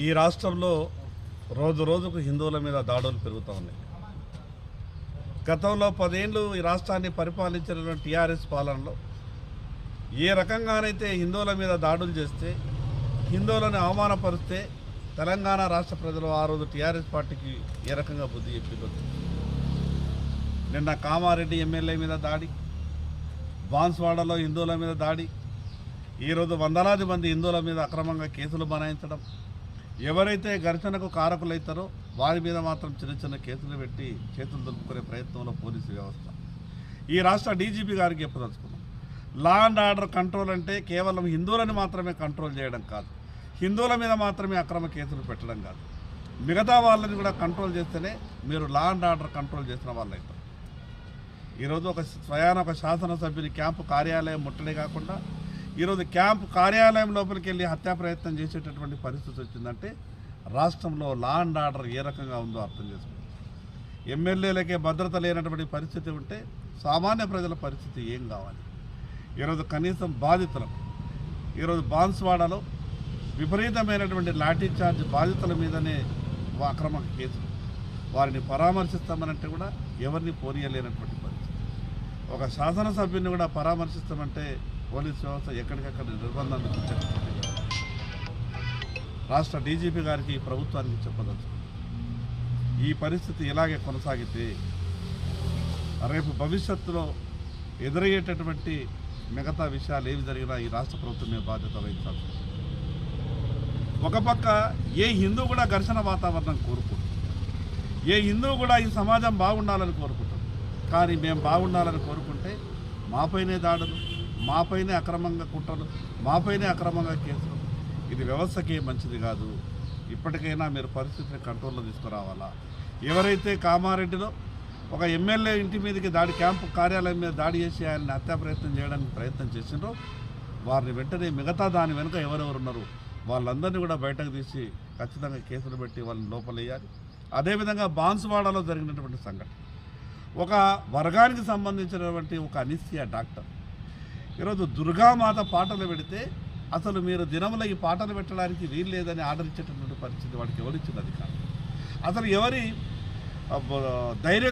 ఈ రాష్ట్రంలో రోజు రోజుకు హిందువుల మీద దాడులు పెరుగుతూ ఉన్నాయి. గతంలో 10 ఏళ్ళు ఈ రాష్ట్రాన్ని పరిపాలించిన టీఆర్ఎస్ పాలనలో ఏ రకంగానైతే హిందువుల మీద దాడులు చేస్తే, హిందువులను అవమానపరిస్తే తెలంగాణ రాష్ట్ర ప్రజలు ఆ రోజు టీఆర్ఎస్ పార్టీకి ఏ రకంగా బుద్ధి చెప్పిందో. నిన్న కామారెడ్డి ఎమ్మెల్యే మీద దాడి, బాన్స్వాడలో హిందువుల మీద దాడి, ఈరోజు వందలాది మంది హిందువుల మీద అక్రమంగా కేసులు బనాయించడం, ఎవరైతే ఘర్షణకు కారకులైతారో వారి మీద మాత్రం చిన్న చిన్న కేసులు పెట్టి చేతులు దులుపుకునే ప్రయత్నంలో పోలీసు వ్యవస్థ. ఈ రాష్ట్ర డీజీపీ గారికి చెప్పదలుచుకున్నాం, లా అండ్ ఆర్డర్ కంట్రోల్ అంటే కేవలం హిందువులను మాత్రమే కంట్రోల్ చేయడం కాదు, హిందువుల మీద మాత్రమే అక్రమ కేసులు పెట్టడం కాదు, మిగతా వాళ్ళని కూడా కంట్రోల్ చేస్తేనే మీరు లా అండ్ ఆర్డర్ కంట్రోల్ చేసిన వాళ్ళు అవుతారు. ఈరోజు ఒక శాసనసభ్యుని క్యాంపు కార్యాలయం ముట్టడే కాకుండా ఈరోజు క్యాంపు కార్యాలయం లోపలికి వెళ్ళి హత్యా ప్రయత్నం చేసేటటువంటి పరిస్థితి వచ్చిందంటే రాష్ట్రంలో లా అండ్ ఆర్డర్ ఏ రకంగా ఉందో అర్థం చేసుకోండి. ఎమ్మెల్యేలకే భద్రత లేనటువంటి పరిస్థితి ఉంటే సామాన్య ప్రజల పరిస్థితి ఏం కావాలి? ఈరోజు కనీసం బాధితులకు ఈరోజు బాన్స్వాడలో విపరీతమైనటువంటి లాఠీ చార్జ్ బాధితుల మీదనే అక్రమ కేసులు, వారిని పరామర్శిస్తామనంటే కూడా ఎవరిని పోనీయలేనటువంటి పరిస్థితి. ఒక శాసనసభ్యుని కూడా పరామర్శిస్తామంటే పోలీస్ వ్యవస్థ ఎక్కడికక్కడ నిర్బంధాన్ని విధించకపోతే రాష్ట్ర డీజీపీ గారికి ప్రభుత్వానికి చెప్పదలుచు, ఈ పరిస్థితి ఇలాగే కొనసాగితే రేపు భవిష్యత్తులో ఎదురయ్యేటటువంటి మిగతా విషయాలు ఏవి జరిగినా ఈ రాష్ట్ర ప్రభుత్వమే బాధ్యత వహించాలి. ఒక పక్క ఏ హిందూ కూడా ఘర్షణ వాతావరణం కోరుకుంటుంది, ఏ హిందూ కూడా ఈ సమాజం బాగుండాలని కోరుకుంటాం. కానీ మేము బాగుండాలని కోరుకుంటే మాపైనే దాడులు, మాపైనే అక్రమంగా కుట్రలు, మాపైనే అక్రమంగా కేసులు. ఇది వ్యవస్థకి మంచిది కాదు. ఇప్పటికైనా మీరు పరిస్థితిని కంట్రోల్లో తీసుకురావాలా. ఎవరైతే కామారెడ్డిలో ఒక ఎమ్మెల్యే ఇంటి మీదకి క్యాంపు కార్యాలయం మీద దాడి చేసి ఆయన్ని హత్యా ప్రయత్నం చేయడానికి ప్రయత్నం చేసిండ్రో వారిని వెంటనే మిగతా దాని వెనుక ఎవరెవరు ఉన్నారు వాళ్ళందరినీ కూడా బయటకు తీసి ఖచ్చితంగా కేసులు పెట్టి వాళ్ళని లోపలేయాలి. అదేవిధంగా బాన్స్వాడలో జరిగినటువంటి సంఘటన, ఒక వర్గానికి సంబంధించినటువంటి ఒక అనిస్థియా డాక్టర్ ఈరోజు దుర్గామాత పాటలు పెడితే అసలు మీరు దినముల ఈ పాటలు పెట్టడానికి వీలు లేదని ఆర్డర్ ఇచ్చేటటువంటి పరిస్థితి వాడికి ఎవరిచ్చింది అధికారం? అసలు ఎవరి ధైర్యం